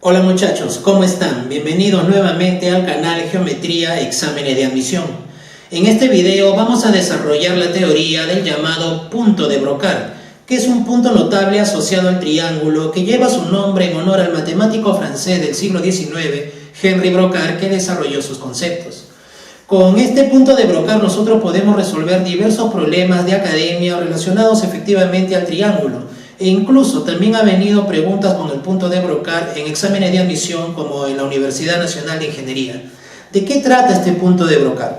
Hola muchachos, ¿cómo están? Bienvenidos nuevamente al canal Geometría Exámenes de Admisión. En este video vamos a desarrollar la teoría del llamado punto de Brocard, que es un punto notable asociado al triángulo que lleva su nombre en honor al matemático francés del siglo XIX, Henri Brocard, que desarrolló sus conceptos. Con este punto de Brocard nosotros podemos resolver diversos problemas de academia relacionados efectivamente al triángulo, e incluso también ha venido preguntas con el punto de Brocard en exámenes de admisión como en la Universidad Nacional de Ingeniería. ¿De qué trata este punto de Brocard?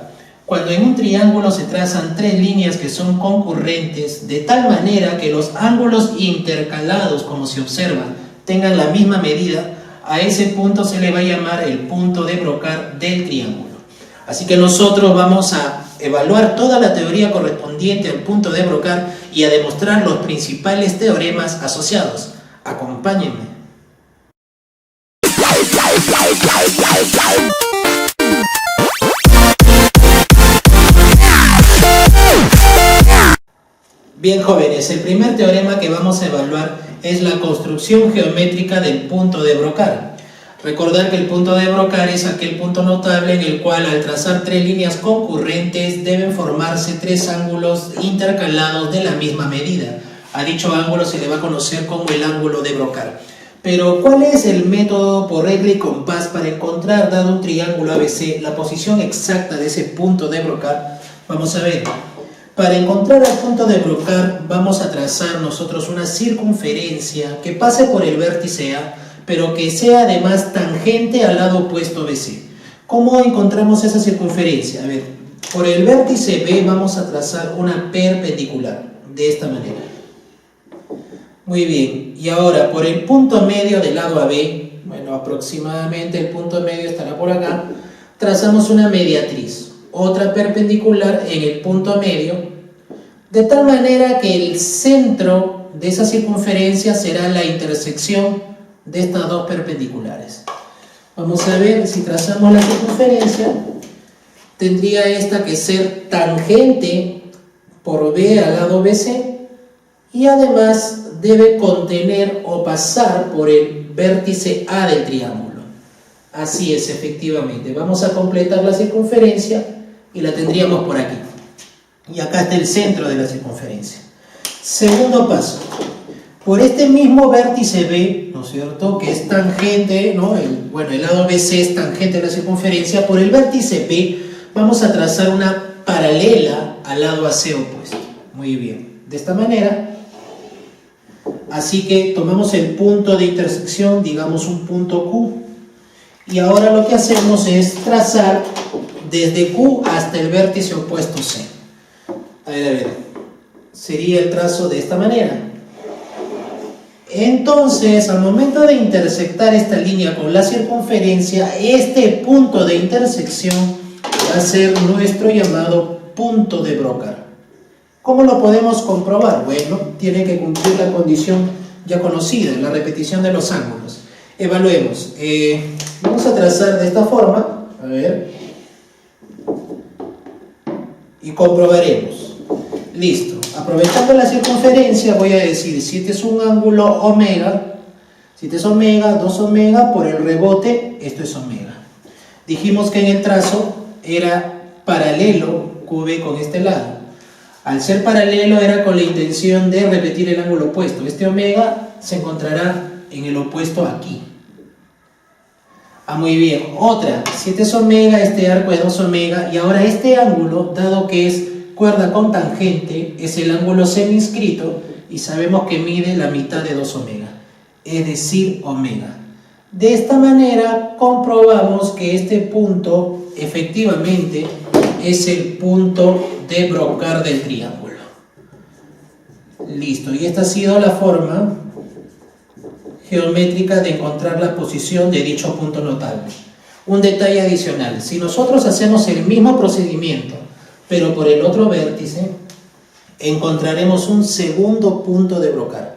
Cuando en un triángulo se trazan tres líneas que son concurrentes, de tal manera que los ángulos intercalados, como se observa, tengan la misma medida, a ese punto se le va a llamar el punto de Brocard del triángulo. Así que nosotros vamos a evaluar toda la teoría correspondiente al punto de Brocard y a demostrar los principales teoremas asociados. Acompáñenme. Bien jóvenes, el primer teorema que vamos a evaluar es la construcción geométrica del punto de Brocard. Recordar que el punto de Brocard es aquel punto notable en el cual al trazar tres líneas concurrentes deben formarse tres ángulos intercalados de la misma medida. A dicho ángulo se le va a conocer como el ángulo de Brocard. Pero ¿cuál es el método por regla y compás para encontrar, dado un triángulo ABC, la posición exacta de ese punto de Brocard? Vamos a ver. Para encontrar el punto de Brocard vamos a trazar nosotros una circunferencia que pase por el vértice A, pero que sea además tangente al lado opuesto BC. ¿Cómo encontramos esa circunferencia? A ver, por el vértice B vamos a trazar una perpendicular, de esta manera. Muy bien, y ahora por el punto medio del lado AB, bueno, aproximadamente el punto medio estará por acá, trazamos una mediatriz, otra perpendicular en el punto medio, de tal manera que el centro de esa circunferencia será la intersección de estas dos perpendiculares. Vamos a ver, si trazamos la circunferencia, tendría esta que ser tangente por B al lado BC y además debe contener o pasar por el vértice A del triángulo. Así es, efectivamente. Vamos a completar la circunferencia y la tendríamos por aquí. Y acá está el centro de la circunferencia. Segundo paso. Por este mismo vértice B, ¿no es cierto?, que es tangente, ¿no? El lado BC es tangente a la circunferencia. Por el vértice B vamos a trazar una paralela al lado AC opuesto. Muy bien. De esta manera. Así que tomamos el punto de intersección, digamos un punto Q. Y ahora lo que hacemos es trazar desde Q hasta el vértice opuesto C. A ver. Sería el trazo de esta manera. Entonces, al momento de intersectar esta línea con la circunferencia, este punto de intersección va a ser nuestro llamado punto de Brocard. ¿Cómo lo podemos comprobar? Bueno, tiene que cumplir la condición ya conocida, la repetición de los ángulos. Evaluemos. Vamos a trazar de esta forma, a ver, y comprobaremos. Listo. Aprovechando la circunferencia voy a decir, si este es un ángulo omega, si este es omega, 2 omega, por el rebote, esto es omega. Dijimos que en el trazo era paralelo QB con este lado. Al ser paralelo era con la intención de repetir el ángulo opuesto. Este omega se encontrará en el opuesto aquí. Muy bien. Otra, si este es omega, este arco es 2 omega, y ahora este ángulo, dado que es cuerda con tangente, es el ángulo seminscrito y sabemos que mide la mitad de 2 omega, es decir, omega. De esta manera comprobamos que este punto efectivamente es el punto de Brocard del triángulo. Listo, y esta ha sido la forma geométrica de encontrar la posición de dicho punto notable. Un detalle adicional, si nosotros hacemos el mismo procedimiento pero por el otro vértice, encontraremos un segundo punto de Brocard.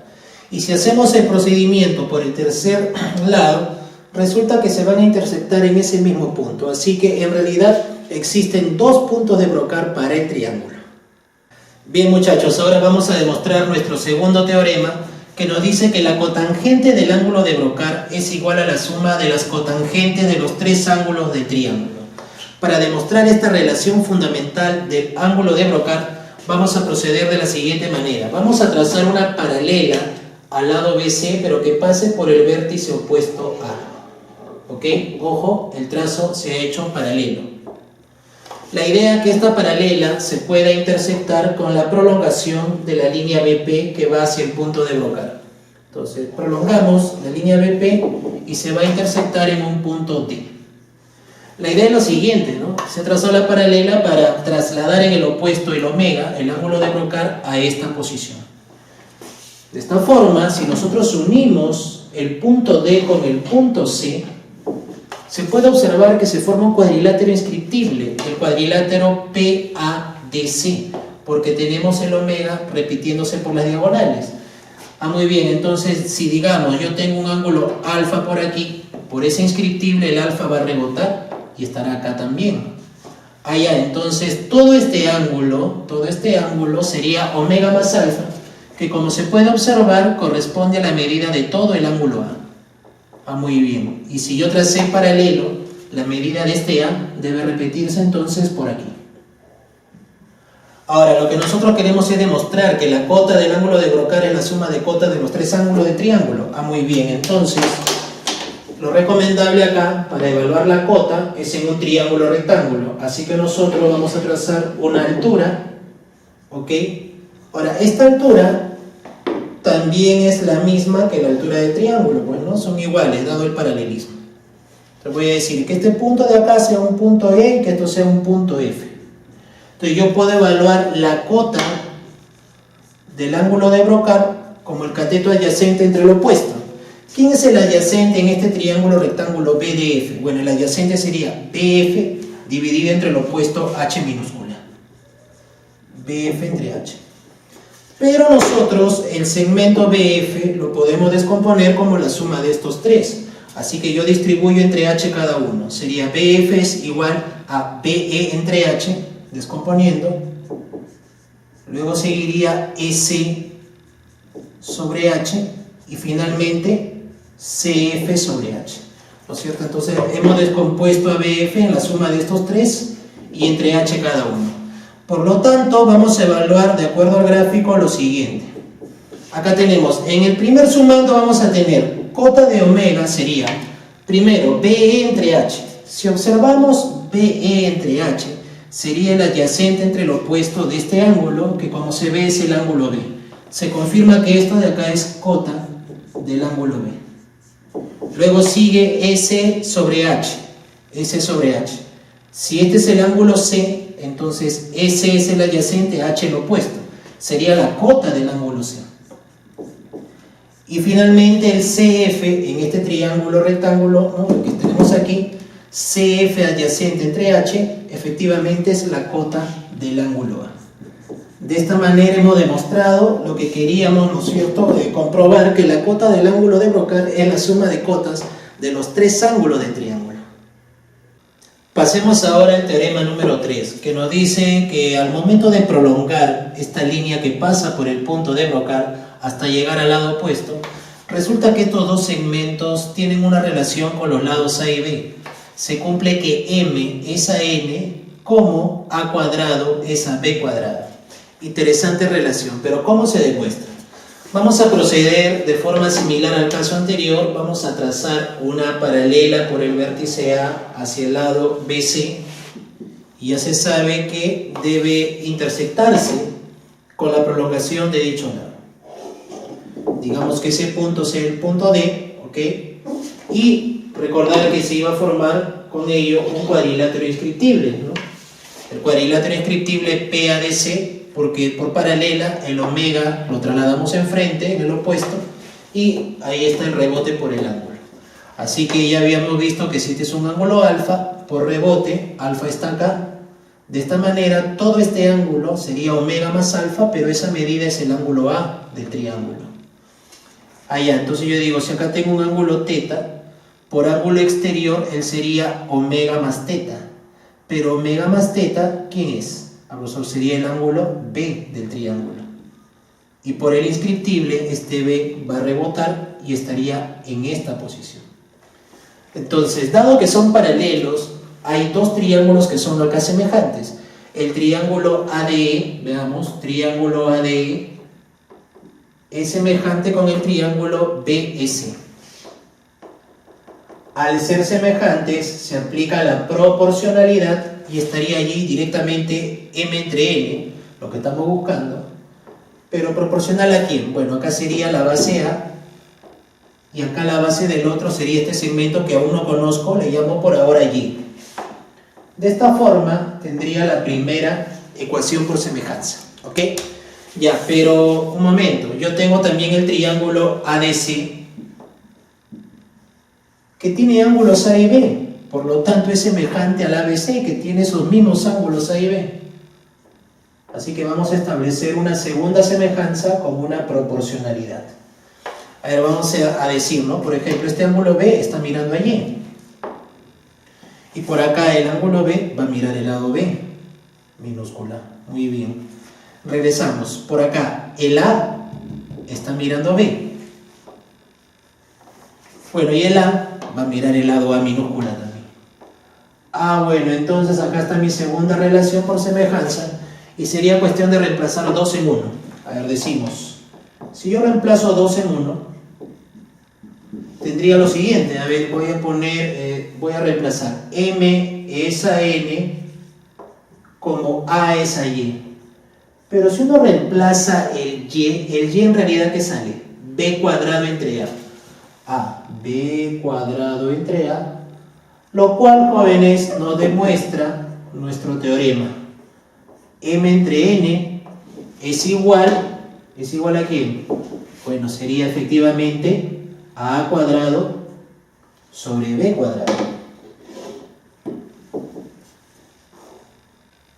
Y si hacemos el procedimiento por el tercer lado, resulta que se van a intersectar en ese mismo punto. Así que en realidad existen dos puntos de Brocard para el triángulo. Bien muchachos, ahora vamos a demostrar nuestro segundo teorema, que nos dice que la cotangente del ángulo de Broca es igual a la suma de las cotangentes de los tres ángulos del triángulo. Para demostrar esta relación fundamental del ángulo de Broca, vamos a proceder de la siguiente manera. Vamos a trazar una paralela al lado BC, pero que pase por el vértice opuesto A. ¿Ok? Ojo, el trazo se ha hecho paralelo. La idea es que esta paralela se pueda intersectar con la prolongación de la línea BP que va hacia el punto de Broca. Entonces, prolongamos la línea BP y se va a intersectar en un punto D. La idea es lo siguiente, ¿no? Se trazó la paralela para trasladar en el opuesto el omega, el ángulo de Broca, a esta posición. De esta forma, si nosotros unimos el punto D con el punto C, se puede observar que se forma un cuadrilátero inscriptible, el cuadrilátero PADC, porque tenemos el omega repitiéndose por las diagonales. Muy bien, entonces si digamos yo tengo un ángulo alfa por aquí, por ese inscriptible el alfa va a rebotar y estará acá también. Entonces todo este ángulo sería omega más alfa, que como se puede observar corresponde a la medida de todo el ángulo A. Muy bien, y si yo tracé paralelo, la medida de este A debe repetirse entonces por aquí. Ahora, lo que nosotros queremos es demostrar que la cota del ángulo de Broca es la suma de cotas de los tres ángulos del triángulo. Muy bien, entonces lo recomendable acá para evaluar la cota es en un triángulo rectángulo, así que nosotros vamos a trazar una altura, ¿ok? Ahora, esta altura también es la misma que la altura del triángulo, pues no son iguales dado el paralelismo. Entonces voy a decir que este punto de acá sea un punto E y que esto sea un punto F. Entonces yo puedo evaluar la cota del ángulo de Broca como el cateto adyacente entre el opuesto. ¿Quién es el adyacente en este triángulo rectángulo BDF? Bueno, el adyacente sería BF dividido entre el opuesto H minúscula. BF entre H. Pero nosotros el segmento BF lo podemos descomponer como la suma de estos tres. Así que yo distribuyo entre H cada uno. Sería BF es igual a BE entre H, descomponiendo. Luego seguiría EC sobre H y finalmente CF sobre H. ¿No es cierto? Entonces hemos descompuesto a BF en la suma de estos tres y entre H cada uno. Por lo tanto, vamos a evaluar de acuerdo al gráfico lo siguiente. Acá tenemos, en el primer sumando vamos a tener cota de omega sería, primero, BE entre H. Si observamos BE entre H, sería el adyacente entre el opuesto de este ángulo, que como se ve es el ángulo B. Se confirma que esto de acá es cota del ángulo B. Luego sigue S sobre H. S sobre H. Si este es el ángulo C, entonces S es el adyacente, H el opuesto. Sería la cota del ángulo C. Y finalmente el CF en este triángulo rectángulo, ¿no?, lo que tenemos aquí, CF adyacente entre H, efectivamente es la cota del ángulo A. De esta manera hemos demostrado lo que queríamos, ¿no es cierto?, de comprobar que la cota del ángulo de Broca es la suma de cotas de los tres ángulos del triángulo. Pasemos ahora al teorema número 3, que nos dice que al momento de prolongar esta línea que pasa por el punto de Broca hasta llegar al lado opuesto, resulta que estos dos segmentos tienen una relación con los lados A y B. Se cumple que M es a N como A cuadrado es a B cuadrado. Interesante relación, pero ¿cómo se demuestra? Vamos a proceder de forma similar al caso anterior. Vamos a trazar una paralela por el vértice A hacia el lado BC y ya se sabe que debe intersectarse con la prolongación de dicho lado. Digamos que ese punto sea el punto D, ¿ok? Y recordar que se iba a formar con ello un cuadrilátero inscriptible, ¿no? El cuadrilátero inscriptible PADC, porque por paralela el omega lo trasladamos enfrente, en el opuesto, y ahí está el rebote por el ángulo. Así que ya habíamos visto que si este es un ángulo alfa, por rebote, alfa está acá. De esta manera, todo este ángulo sería omega más alfa, pero esa medida es el ángulo A del triángulo. Entonces yo digo, si acá tengo un ángulo teta, por ángulo exterior, él sería omega más teta. Pero omega más teta, ¿quién es? Sería el ángulo B del triángulo. Y por el inscriptible, este B va a rebotar y estaría en esta posición. Entonces, dado que son paralelos, hay dos triángulos que son acá semejantes. El triángulo ADE, veamos, triángulo ADE es semejante con el triángulo BS. Al ser semejantes, se aplica la proporcionalidad y estaría allí directamente M entre N, lo que estamos buscando. Pero proporcional ¿a quién? Bueno, acá sería la base A y acá la base del otro sería este segmento que aún no conozco, le llamo por ahora Y. De esta forma tendría la primera ecuación por semejanza, ¿ok? Ya, pero un momento, yo tengo también el triángulo ADC que tiene ángulos A y B, por lo tanto es semejante al ABC que tiene sus mismos ángulos A y B. Así que vamos a establecer una segunda semejanza con una proporcionalidad. A ver, vamos a decir, ¿no? Por ejemplo, este ángulo B está mirando allí. Y por acá el ángulo B va a mirar el lado B, minúscula. Muy bien. Regresamos. Por acá el A está mirando B. Bueno, y el A va a mirar el lado A minúscula también. Ah, bueno, entonces acá está mi segunda relación por semejanza. Y sería cuestión de reemplazar 2 en 1. A ver, decimos, si yo reemplazo 2 en 1, tendría lo siguiente. A ver, voy a reemplazar M es a N como A es a Y. Pero si uno reemplaza el Y en realidad ¿qué sale? B cuadrado entre A. B cuadrado entre A. Lo cual, jóvenes, nos demuestra nuestro teorema. M entre N es igual ¿a quién? Bueno, sería efectivamente A cuadrado sobre B cuadrado.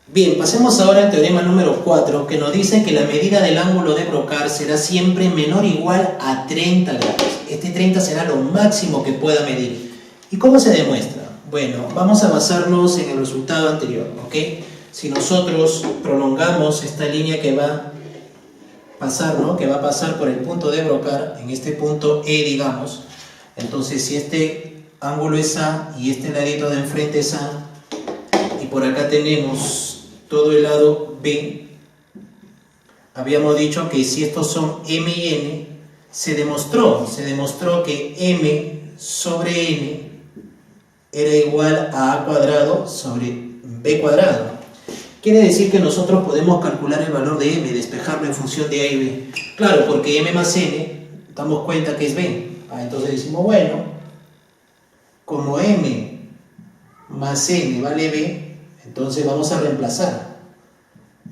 Bien, pasemos ahora al teorema número 4, que nos dice que la medida del ángulo de Brocard será siempre menor o igual a 30 grados. Este 30 será lo máximo que pueda medir. ¿Y cómo se demuestra? Bueno, vamos a basarnos en el resultado anterior, ¿ok? Si nosotros prolongamos esta línea que va a pasar, ¿no? Que va a pasar por el punto de Brocard, en este punto E, digamos. Entonces, si este ángulo es A y este ladito de enfrente es A, y por acá tenemos todo el lado B, habíamos dicho que si estos son M y N, se demostró que M sobre N era igual a A cuadrado sobre B cuadrado. Quiere decir que nosotros podemos calcular el valor de M, despejarlo en función de A y B. Claro, porque M más N, damos cuenta que es B. Entonces decimos, bueno, como M más N vale B, entonces vamos a reemplazar.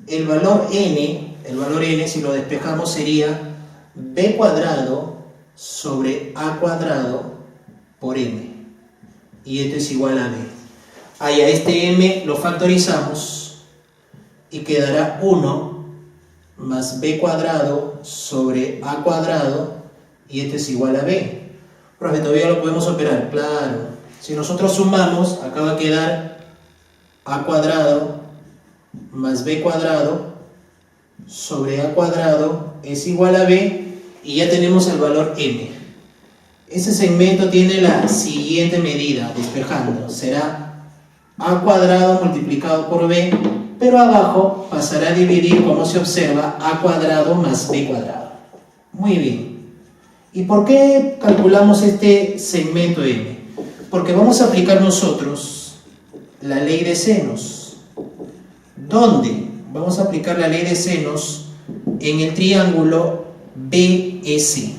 El valor N, si lo despejamos, sería B cuadrado sobre A cuadrado por M. Y esto es igual a B. A este M lo factorizamos y quedará 1 más B cuadrado sobre A cuadrado, y esto es igual a B. Profe, todavía lo podemos operar, claro. Si nosotros sumamos, acá va a quedar A cuadrado más B cuadrado sobre A cuadrado es igual a B, y ya tenemos el valor M. Ese segmento tiene la siguiente medida, despejando, será A cuadrado multiplicado por B, pero abajo pasará a dividir, como se observa, A cuadrado más B cuadrado. Muy bien. ¿Y por qué calculamos este segmento M? Porque vamos a aplicar nosotros la ley de senos. ¿Dónde? Vamos a aplicar la ley de senos en el triángulo BS.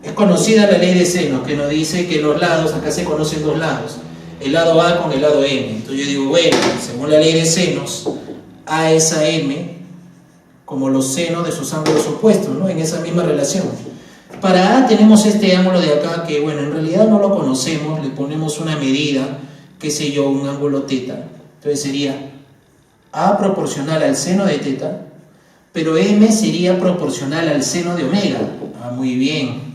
Es conocida la ley de senos, que nos dice que los lados, acá se conocen dos lados, el lado A con el lado M. Entonces yo digo, bueno, según la ley de senos, A es a M como los senos de sus ángulos opuestos, ¿no? En esa misma relación. Para A tenemos este ángulo de acá que, bueno, en realidad no lo conocemos, le ponemos una medida, qué sé yo, un ángulo teta. Entonces sería A proporcional al seno de teta, pero M sería proporcional al seno de omega. Muy bien.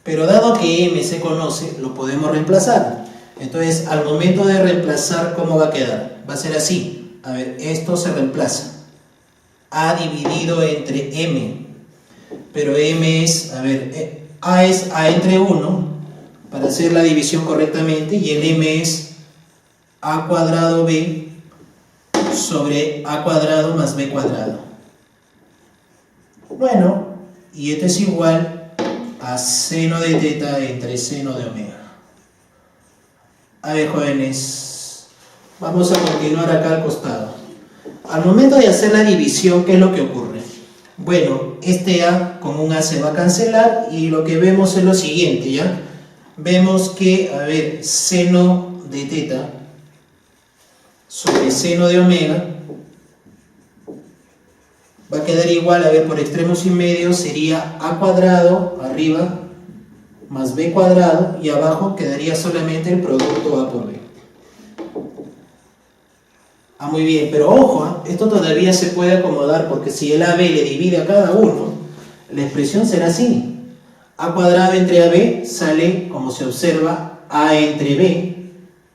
Pero dado que M se conoce, lo podemos reemplazar. Entonces, al momento de reemplazar, ¿cómo va a quedar? Va a ser así. A ver, esto se reemplaza. A dividido entre M. Pero M es, a ver, A es A entre 1, para hacer la división correctamente, y el M es A cuadrado B sobre A cuadrado más B cuadrado. Bueno, y esto es igual a seno de teta entre seno de omega. A ver, jóvenes, vamos a continuar acá al costado. Al momento de hacer la división, ¿qué es lo que ocurre? Bueno, este A con un A se va a cancelar y lo que vemos es lo siguiente, ¿ya? Vemos que, a ver, seno de teta sobre seno de omega va a quedar igual, a ver, por extremos y medios sería A cuadrado arriba más B cuadrado y abajo quedaría solamente el producto A por B. Ah, muy bien, pero ojo, esto todavía se puede acomodar porque si el AB le divide a cada uno, la expresión será así. A cuadrado entre AB sale, como se observa, A entre B,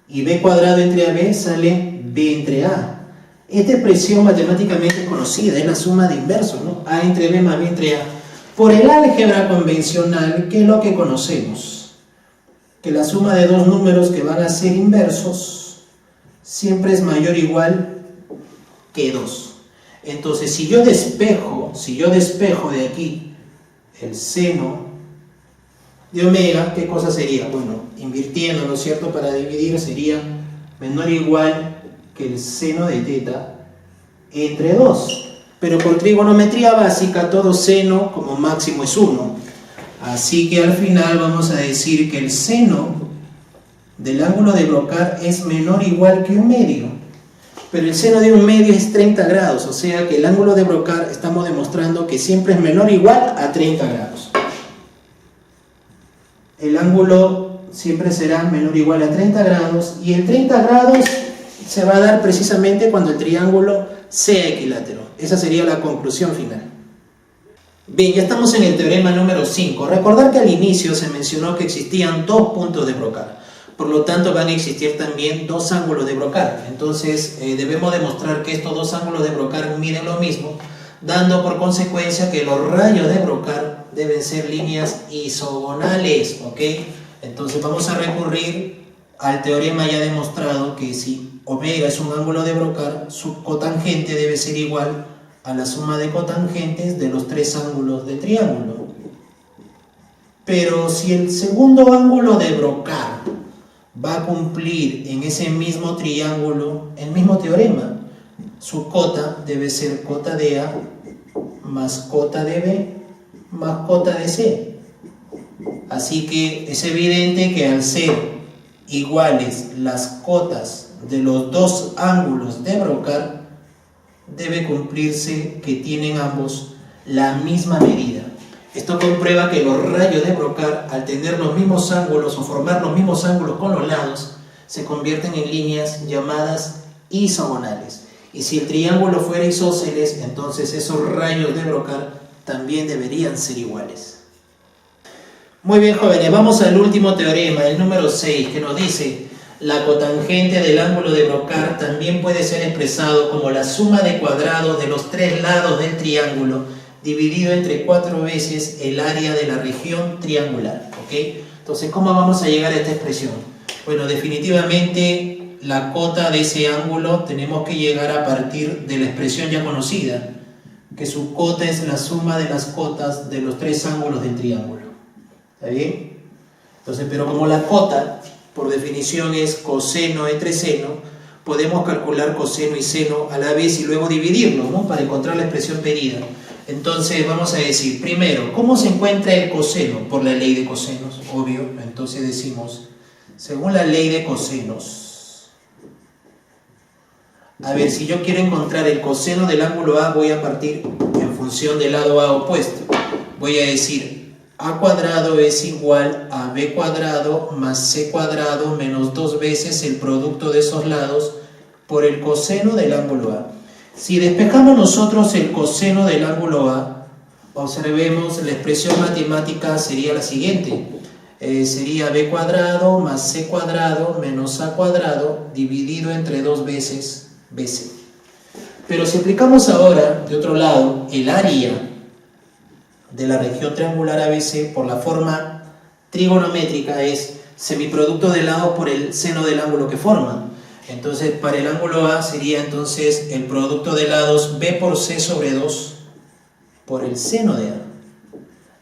y B cuadrado entre AB sale B entre A. Esta expresión matemáticamente es conocida, es la suma de inversos, ¿no? A entre B más B entre A. Por el álgebra convencional, ¿qué es lo que conocemos? Que la suma de dos números que van a ser inversos siempre es mayor o igual que 2. Entonces, si yo despejo de aquí el seno de omega, ¿qué cosa sería? Bueno, invirtiendo, ¿no es cierto? Para dividir sería menor o igual que el seno de teta entre 2. Pero por trigonometría básica, todo seno como máximo es 1. Así que al final vamos a decir que el seno del ángulo de Brocard es menor o igual que un medio. Pero el seno de un medio es 30 grados, o sea que el ángulo de Brocard estamos demostrando que siempre es menor o igual a 30 grados. El ángulo siempre será menor o igual a 30 grados y el 30 grados se va a dar precisamente cuando el triángulo sea equilátero. Esa sería la conclusión final. Bien, ya estamos en el teorema número 5. Recordar que al inicio se mencionó que existían dos puntos de Brocard. Por lo tanto, van a existir también dos ángulos de Brocard. Entonces, debemos demostrar que estos dos ángulos de Brocard miden lo mismo, dando por consecuencia que los rayos de Brocard deben ser líneas isogonales, ¿ok? Entonces, vamos a recurrir al teorema ya demostrado que si omega es un ángulo de Brocard, su cotangente debe ser igual a la suma de cotangentes de los tres ángulos del triángulo. Pero si el segundo ángulo de Brocard va a cumplir en ese mismo triángulo el mismo teorema, su cota debe ser cota de A más cota de B más cota de C. Así que es evidente que al ser iguales las cotas de los dos ángulos de Brocard, debe cumplirse que tienen ambos la misma medida. Esto comprueba que los rayos de Brocard, al tener los mismos ángulos o formar los mismos ángulos con los lados, se convierten en líneas llamadas isogonales. Y si el triángulo fuera isósceles, entonces esos rayos de Brocard también deberían ser iguales. Muy bien, jóvenes, vamos al último teorema, el número 6, que nos dice: la cotangente del ángulo de Brocard también puede ser expresado como la suma de cuadrados de los tres lados del triángulo dividido entre 4 veces el área de la región triangular, ¿ok? Entonces, ¿cómo vamos a llegar a esta expresión? Bueno, definitivamente la cota de ese ángulo tenemos que llegar a partir de la expresión ya conocida, que su cota es la suma de las cotas de los tres ángulos del triángulo. ¿Está bien? Entonces, pero como la cota, por definición, es coseno entre seno, podemos calcular coseno y seno a la vez y luego dividirlo, ¿no? Para encontrar la expresión pedida. Entonces vamos a decir, primero, ¿cómo se encuentra el coseno? Por la ley de cosenos, obvio. Entonces decimos, según la ley de cosenos, a ver, si yo quiero encontrar el coseno del ángulo A, voy a partir en función del lado A opuesto. Voy a decir, A cuadrado es igual a B cuadrado más C cuadrado menos 2 veces el producto de esos lados por el coseno del ángulo A. Si despejamos nosotros el coseno del ángulo A, observemos, la expresión matemática sería la siguiente. Sería B cuadrado más C cuadrado menos A cuadrado dividido entre 2 veces BC. Pero si aplicamos ahora, de otro lado, el área de la región triangular ABC por la forma trigonométrica es semiproducto de lados por el seno del ángulo que forma. Entonces, para el ángulo A sería entonces el producto de lados B por C sobre 2 por el seno de A.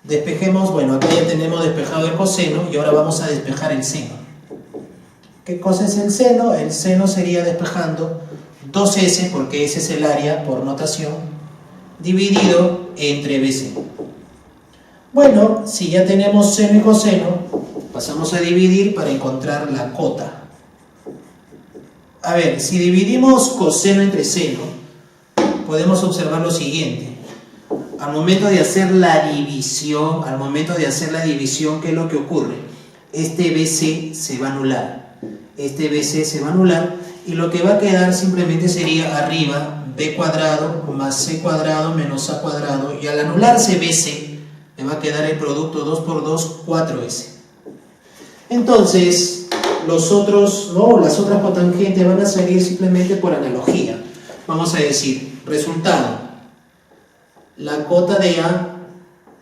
Despejemos, bueno, acá ya tenemos despejado el coseno y ahora vamos a despejar el seno. ¿Qué cosa es el seno? El seno sería despejando 2S, porque ese es el área por notación, dividido entre BC. Bueno, si ya tenemos seno y coseno, pasamos a dividir para encontrar la cota. A ver, si dividimos coseno entre seno, podemos observar lo siguiente. Al momento de hacer la división, ¿qué es lo que ocurre? Este BC se va a anular. Este BC se va a anular y lo que va a quedar simplemente sería arriba B cuadrado más C cuadrado menos A cuadrado, y al anularse BC me va a quedar el producto 2 por 2, 4S. Entonces, las otras cotangentes van a salir simplemente por analogía. Vamos a decir, resultado, la cota de A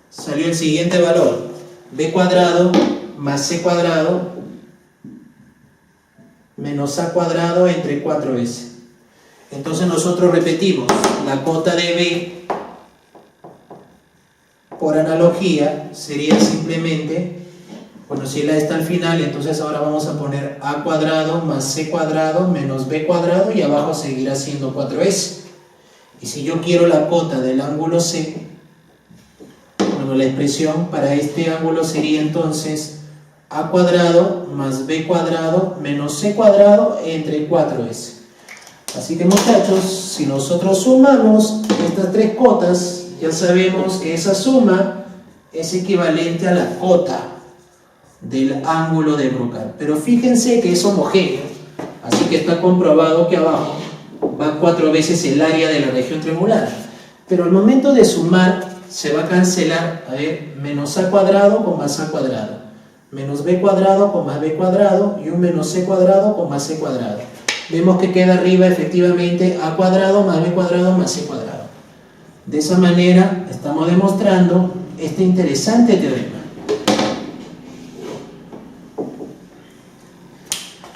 salió el siguiente valor, B cuadrado más C cuadrado menos A cuadrado entre 4S. Entonces nosotros repetimos, la cota de B por analogía sería simplemente, bueno, si la está al final, entonces ahora vamos a poner A cuadrado más C cuadrado menos B cuadrado y abajo seguirá siendo 4S. Y si yo quiero la cota del ángulo C, bueno, la expresión para este ángulo sería entonces A cuadrado más B cuadrado menos C cuadrado entre 4S. Así que muchachos, si nosotros sumamos estas tres cotas, ya sabemos que esa suma es equivalente a la cota del ángulo de brocal. Pero fíjense que es homogéneo, así que está comprobado que abajo va 4 veces el área de la región triangular. Pero al momento de sumar se va a cancelar, a ver, menos A cuadrado con más A cuadrado, menos B cuadrado con más B cuadrado y un menos C cuadrado con más C cuadrado. Vemos que queda arriba efectivamente A cuadrado más B cuadrado más C cuadrado. De esa manera estamos demostrando este interesante teorema.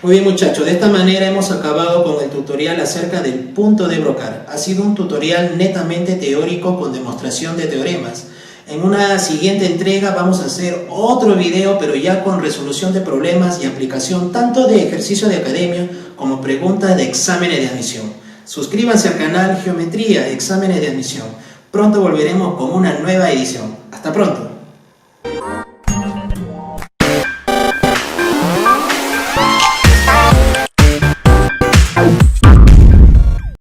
Muy bien muchachos, de esta manera hemos acabado con el tutorial acerca del punto de brocal. Ha sido un tutorial netamente teórico con demostración de teoremas. En una siguiente entrega vamos a hacer otro video, pero ya con resolución de problemas y aplicación tanto de ejercicio de academia como preguntas de exámenes de admisión. Suscríbanse al canal Geometría, Exámenes de Admisión. Pronto volveremos con una nueva edición. Hasta pronto.